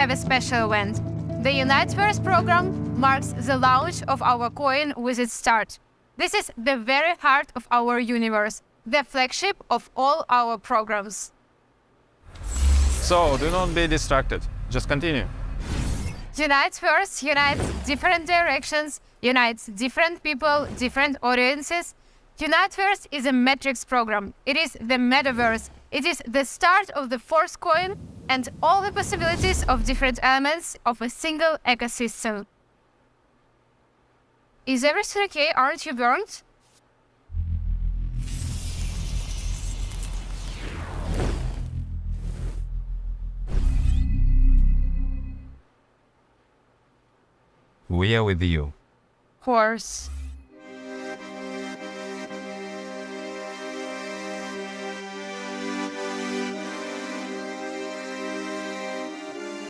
have a special event. The UniteVerse program marks the launch of our coin with its start. This is the very heart of our universe, the flagship of all our programs. So, do not be distracted. Just continue. UniteVerse unites different directions, unites different people, different audiences. UniteVerse is a metrics program. It is the metaverse. It is the start of the fourth coin and all the possibilities of different elements of a single ecosystem. Is everything okay? Aren't you burned? We are with you. Horse.